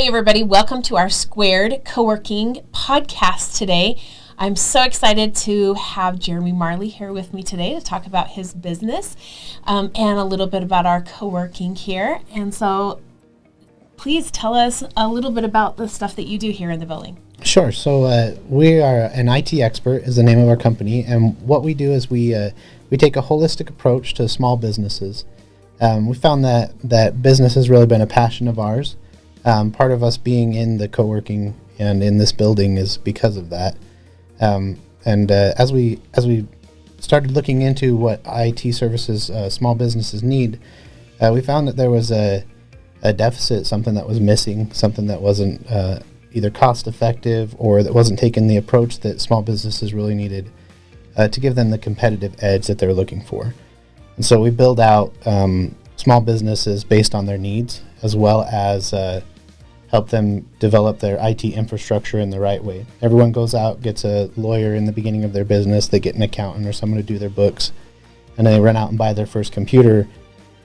Hey everybody, welcome to our Squared Co-working podcast today. I'm so excited to have Jeremy Marley here with me today to talk about his business and a little bit about our co-working here. And so please tell us a little bit about the stuff that you do here in the building. Sure. So we are An-IT.Expert is the name of our company, and what we do is we take a holistic approach to small businesses. We found that business has really been a passion of ours. Part of us being in the co-working and in this building is because of that. As we started looking into what IT services small businesses need, we found that there was a deficit, something that was missing, something that wasn't either cost effective or that wasn't taking the approach that small businesses really needed to give them the competitive edge that they're looking for. And so we build out small businesses based on their needs, as well as help them develop their IT infrastructure in the right way. Everyone goes out, gets a lawyer in the beginning of their business, they get an accountant or someone to do their books, and they run out and buy their first computer,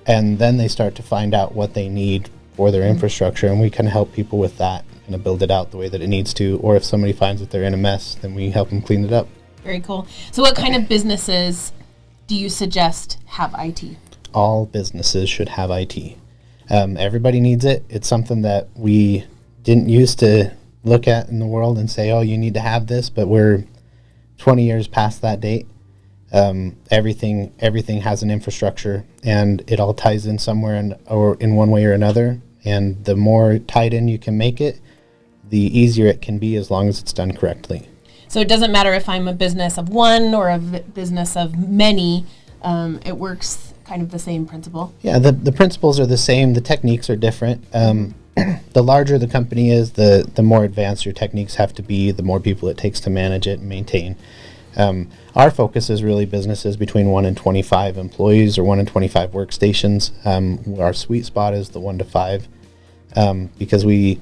and then they start to find out what they need for their infrastructure, and we can help people with that and build it out the way that it needs to. Or if somebody finds that they're in a mess, then we help them clean it up. Very cool. So what kind of businesses do you suggest have IT? All businesses should have IT. Everybody needs it. It's something that we didn't used to look at in the world and say, oh, you need to have this, but we're 20 years past that date. Everything has an infrastructure, and it all ties in somewhere or in one way or another. And the more tied in you can make it, the easier it can be, as long as it's done correctly. So it doesn't matter if I'm a business of one or a business of many, it works kind of the same principle. Yeah, the principles are the same. The techniques are different. The larger the company is, the more advanced your techniques have to be, the more people it takes to manage it and maintain. Our focus is really businesses between 1 and 25 employees or 1 and 25 workstations. Our sweet spot is the 1 to 5 because we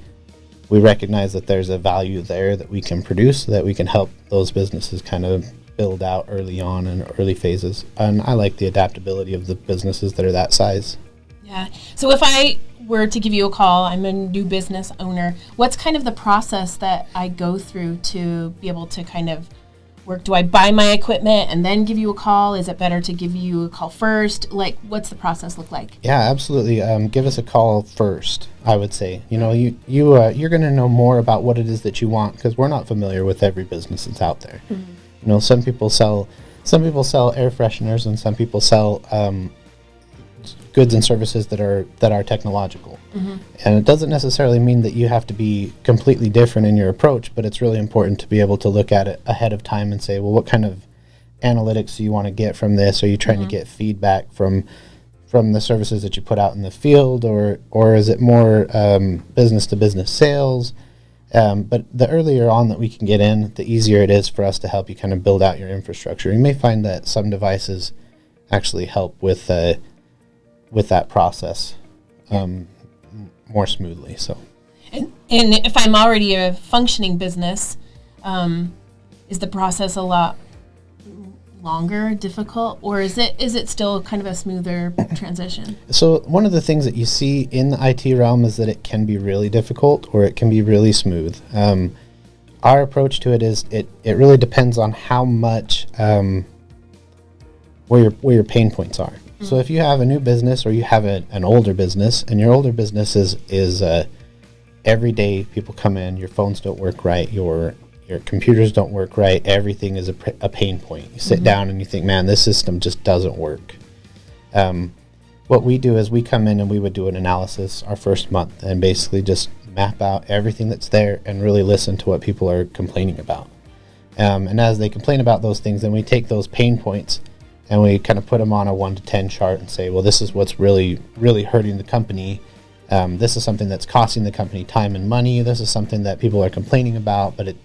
recognize that there's a value there that we can produce, so that we can help those businesses kind of build out early on in early phases. And I like the adaptability of the businesses that are that size. Yeah. So if I were to give you a call, I'm a new business owner, what's kind of the process that I go through to be able to kind of work? Do I buy my equipment and then give you a call? Is it better to give you a call first? Like, what's the process look like? Yeah, absolutely. Give us a call first, I would say. You know, you're going to know more about what it is that you want, because we're not familiar with every business that's out there. Mm-hmm. You know, some people sell air fresheners, and some people sell goods and services that are technological. Mm-hmm. And it doesn't necessarily mean that you have to be completely different in your approach, but it's really important to be able to look at it ahead of time and say, well, what kind of analytics do you want to get from this? Are you trying to get feedback from the services that you put out in the field, or is it more business to business sales? But the earlier on that we can get in, the easier it is for us to help you kind of build out your infrastructure. You may find that some devices actually help with that process more smoothly. So, and if I'm already a functioning business, is the process a lot longer, difficult, or is it still kind of a smoother transition? So one of the things that you see in the IT realm is that it can be really difficult, or it can be really smooth. Our approach to it is it really depends on how much where your pain points are. Mm-hmm. So if you have a new business, or you have an older business, and your older business is every day people come in, your phones don't work right, your computers don't work right, everything is a pain point. You sit down and you think, man, this system just doesn't work. What we do is we come in and we would do an analysis our first month and basically just map out everything that's there and really listen to what people are complaining about. And as they complain about those things, then we take those pain points and we kind of put them on a 1 to 10 chart and say, well, this is what's really, really hurting the company. This is something that's costing the company time and money. This is something that people are complaining about, but it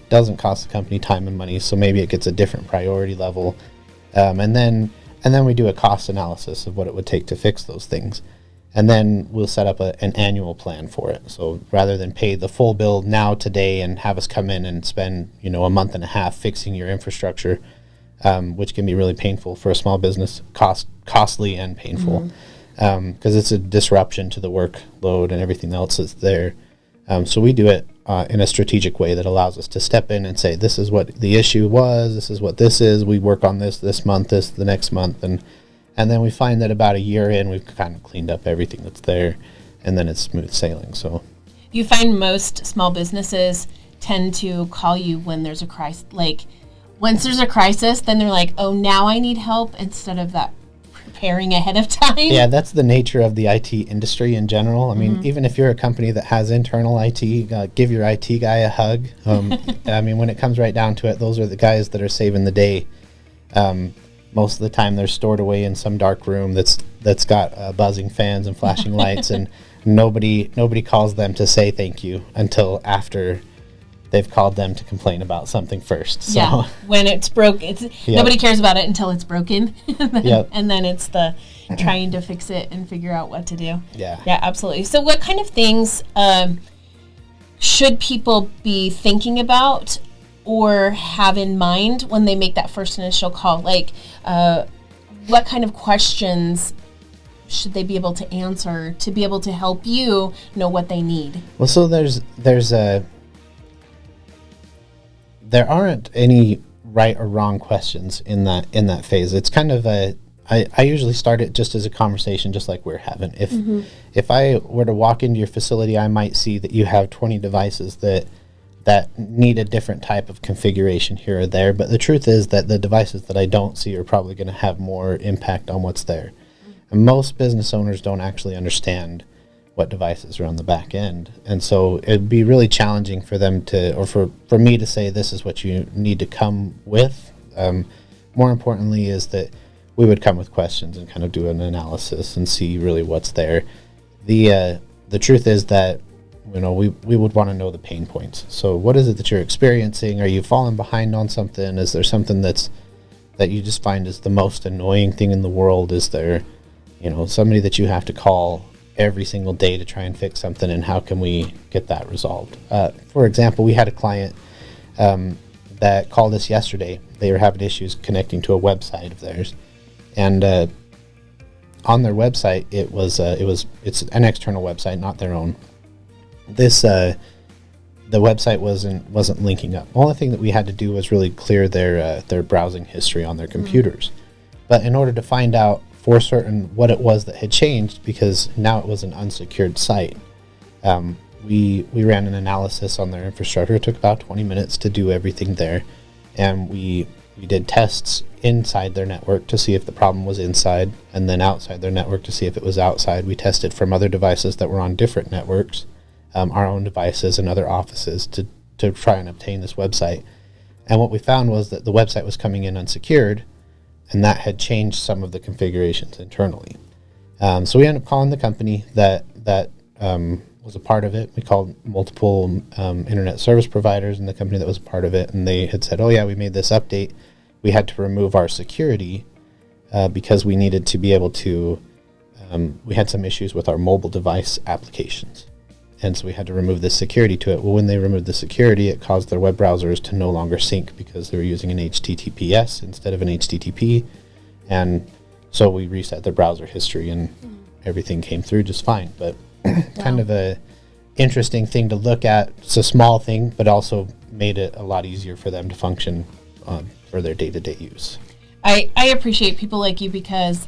doesn't cost the company time and money, so maybe it gets a different priority level. And then we do a cost analysis of what it would take to fix those things. And then we'll set up an annual plan for it. So rather than pay the full bill now today and have us come in and spend, a month and a half fixing your infrastructure, which can be really painful for a small business, costly and painful, because it's a disruption to the workload and everything else that's there. So we do it in a strategic way that allows us to step in and say, this is what the issue was, this is what this is, we work on this month, this the next month, and then we find that about a year in, we've kind of cleaned up everything that's there, and then it's smooth sailing. So you find most small businesses tend to call you when there's a crisis. Like, once there's a crisis, then they're like, oh, now I need help, instead of that preparing ahead of time. Yeah, that's the nature of the IT industry in general. I mean, even if you're a company that has internal IT, give your IT guy a hug. I mean, when it comes right down to it, those are the guys that are saving the day. Most of the time, they're stored away in some dark room that's got buzzing fans and flashing lights, and nobody calls them to say thank you until after they've called them to complain about something first. So. Yeah, when it's broke, nobody cares about it until it's broken, and then it's the trying to fix it and figure out what to do. Yeah, absolutely. So, what kind of things should people be thinking about or have in mind when they make that first initial call? Like, what kind of questions should they be able to answer to be able to help you know what they need? Well, so there aren't any right or wrong questions in that phase. It's kind of I usually start it just as a conversation, just like we're having. If I were to walk into your facility, I might see that you have 20 devices that need a different type of configuration here or there. But the truth is that the devices that I don't see are probably going to have more impact on what's there. And most business owners don't actually understand what devices are on the back end, and so it'd be really challenging for them to, or for me to say, this is what you need to come with. More importantly is that we would come with questions and kind of do an analysis and see really what's there. The truth is that, you know, we would want to know the pain points. So what is it that you're experiencing? Are you falling behind on something? Is there something that you just find is the most annoying thing in the world? Is there, you know, somebody that you have to call every single day to try and fix something, and how can we get that resolved? For example, we had a client that called us yesterday. They were having issues connecting to a website of theirs, and on their website, it's an external website, not their own. The website wasn't linking up. The only thing that we had to do was really clear their browsing history on their computers. But in order to find out for certain what it was that had changed, because now it was an unsecured site, we ran an analysis on their infrastructure. It took about 20 minutes to do everything there, and we did tests inside their network to see if the problem was inside, and then outside their network to see if it was outside. We tested from other devices that were on different networks, our own devices and other offices, to try and obtain this website. And what we found was that the website was coming in unsecured, and that had changed some of the configurations internally. So we ended up calling the company that was a part of it. We called multiple internet service providers and the company that was a part of it, and they had said, oh yeah, we made this update. We had to remove our security because we needed to be able to, we had some issues with our mobile device applications. And so we had to remove the security to it. Well, when they removed the security, it caused their web browsers to no longer sync because they were using an HTTPS instead of an HTTP. And so we reset their browser history, and everything came through just fine. But kind of a interesting thing to look at. It's a small thing, but also made it a lot easier for them to function for their day-to-day use. I appreciate people like you, because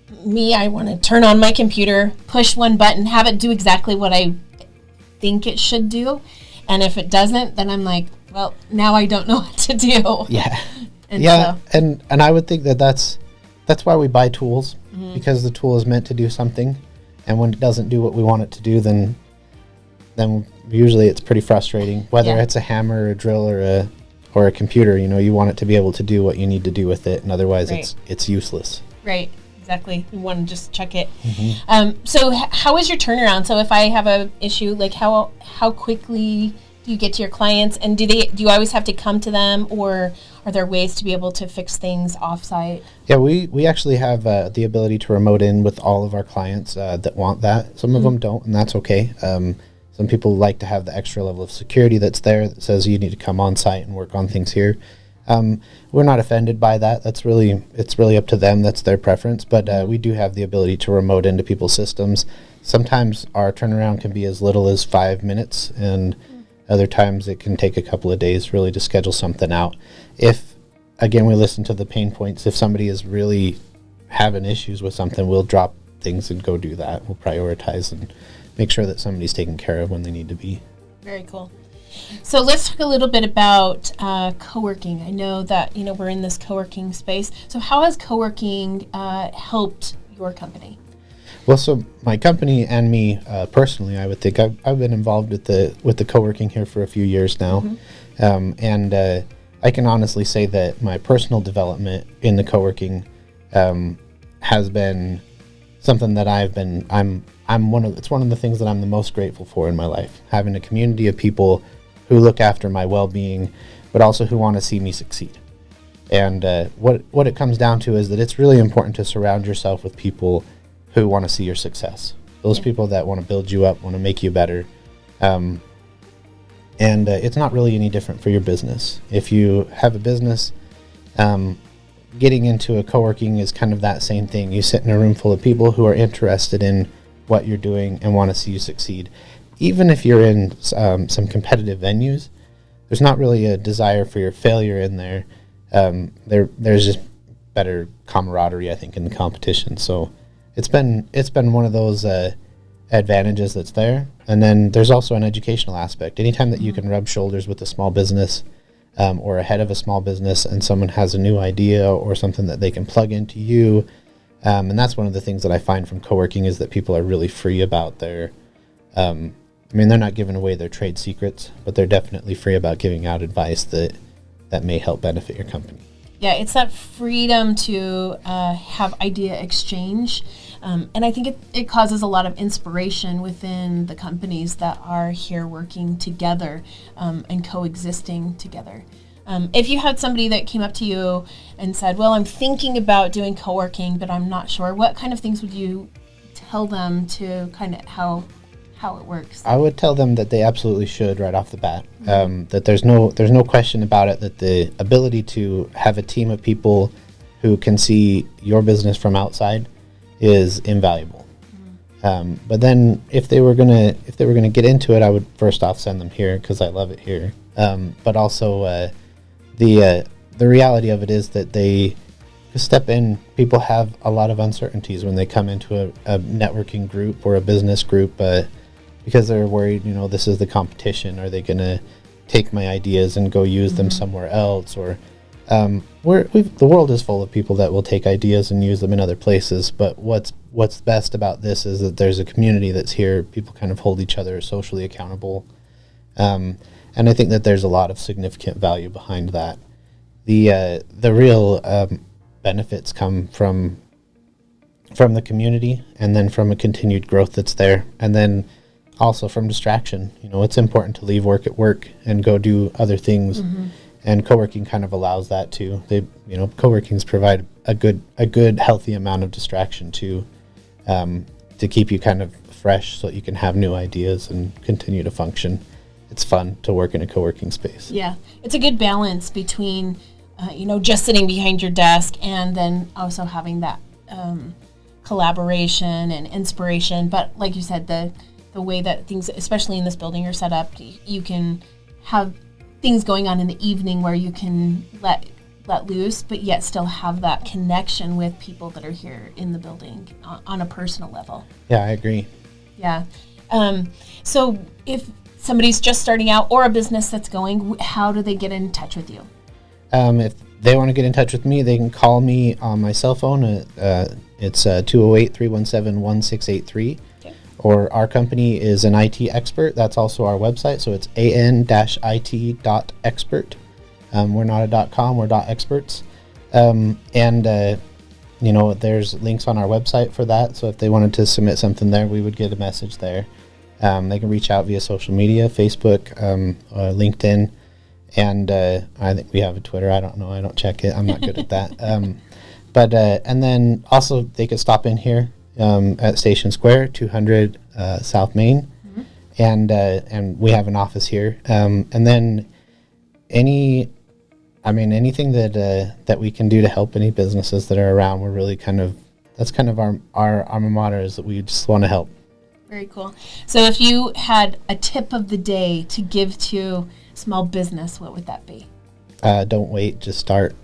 I want to turn on my computer, push one button, have it do exactly what I think it should do. And if it doesn't, then I'm like, well, now I don't know what to do. Yeah. And I would think that's why we buy tools, because the tool is meant to do something. And when it doesn't do what we want it to do, then usually it's pretty frustrating. Whether it's a hammer, or a drill, or a computer, you know, you want it to be able to do what you need to do with it, and otherwise it's useless. Right. Exactly. You want to just check it. So how is your turnaround? So if I have a issue, like how quickly do you get to your clients, and do you always have to come to them, or are there ways to be able to fix things offsite? Yeah, we actually have the ability to remote in with all of our clients that want that. Some of them don't, and that's okay. Some people like to have the extra level of security that's there that says you need to come on site and work on things here. We're not offended by that. It's really up to them. That's their preference. But we do have the ability to remote into people's systems. Sometimes our turnaround can be as little as 5 minutes, and other times it can take a couple of days really to schedule something out. If, again, we listen to the pain points. If somebody is really having issues with something, we'll drop things and go do that. We'll prioritize and make sure that somebody's taken care of when they need to be. Very cool. So let's talk a little bit about co-working. I know that we're in this co-working space. So how has co-working helped your company? Well, so my company and me personally, I would think I've been involved with the co-working here for a few years now, and I can honestly say that my personal development in the co-working has been something that it's one of the things that I'm the most grateful for in my life. Having a community of people who look after my well-being, but also who want to see me succeed. And what it comes down to is that it's really important to surround yourself with people who want to see your success. Those people that want to build you up, want to make you better. And it's not really any different for your business. If you have a business, getting into a co-working is kind of that same thing. You sit in a room full of people who are interested in what you're doing and want to see you succeed. Even if you're in some competitive venues, there's not really a desire for your failure in there. There's just better camaraderie, I think, in the competition. So it's been one of those advantages that's there. And then there's also an educational aspect. Anytime that you can rub shoulders with a small business or a head of a small business, and someone has a new idea or something that they can plug into you, and that's one of the things that I find from co-working is that people are really free about their they're not giving away their trade secrets, but they're definitely free about giving out advice that may help benefit your company. Yeah, it's that freedom to have idea exchange. And I think it causes a lot of inspiration within the companies that are here working together and coexisting together. If you had somebody that came up to you and said, well, I'm thinking about doing co-working, but I'm not sure, what kind of things would you tell them to kind of how it works? I would tell them that they absolutely should right off the bat. That there's no question about it, that the ability to have a team of people who can see your business from outside is invaluable. But then if they were gonna get into it, I would first off send them here because I love it here. But also the reality of it is that they step in. People have a lot of uncertainties when they come into a networking group or a business group because they're worried, this is the competition. Are they going to take my ideas and go use them somewhere else? Or the world is full of people that will take ideas and use them in other places. But what's best about this is that there's a community that's here. People kind of hold each other socially accountable. And I think that there's a lot of significant value behind that. The real benefits come from the community, and then from a continued growth that's there, and then also from distraction. It's important to leave work at work and go do other things, and co-working kind of allows that too. Co-workings provide a good healthy amount of distraction to keep you kind of fresh, so that you can have new ideas and continue to function. It's fun to work in a co-working space. Yeah, it's a good balance between just sitting behind your desk and then also having that collaboration and inspiration. But like you said, the way that things, especially in this building, are set up, you can have things going on in the evening where you can let loose, but yet still have that connection with people that are here in the building on a personal level. Yeah, I agree. Yeah. So if somebody's just starting out or a business that's going, how do they get in touch with you? If they want to get in touch with me, they can call me on my cell phone. It's 208-317-1683. Okay. Or our company is An-IT.Expert. That's also our website. So it's An-IT.Expert. We're not a .com, we're .experts. There's links on our website for that. So if they wanted to submit something there, we would get a message there. They can reach out via social media, Facebook, LinkedIn. And I think we have a Twitter. I don't know. I don't check it. I'm not good at that. And then also they could stop in here at Station Square, 200 South Main, and we have an office here. And then any I mean, anything that we can do to help any businesses that are around, we're really that's kind of our alma mater, is that we just want to help. Very cool. So if you had a tip of the day to give to small business, what would that be? Don't wait, just start.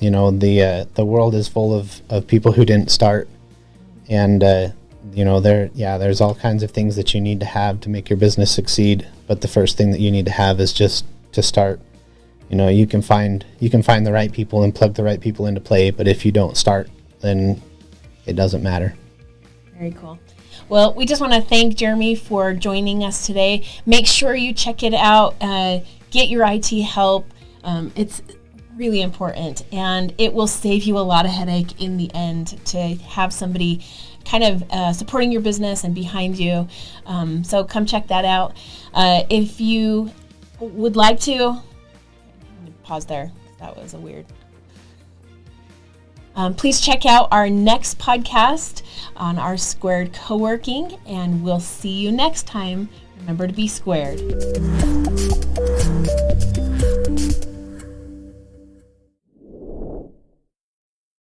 You know, the world is full of people who didn't start, and you know, there's all kinds of things that you need to have to make your business succeed. But the first thing that you need to have is just to start. You know, you can find the right people and plug the right people into play, but if you don't start, then it doesn't matter. Very cool. Well, we just want to thank Jeremy for joining us today. Make sure you check it out. Get your IT help. It's really important, and it will save you a lot of headache in the end to have somebody kind of supporting your business and behind you. So come check that out. If you would like to, pause there. That was a weird. Please check out our next podcast on our Squared Co-working, and we'll see you next time. Remember to be squared.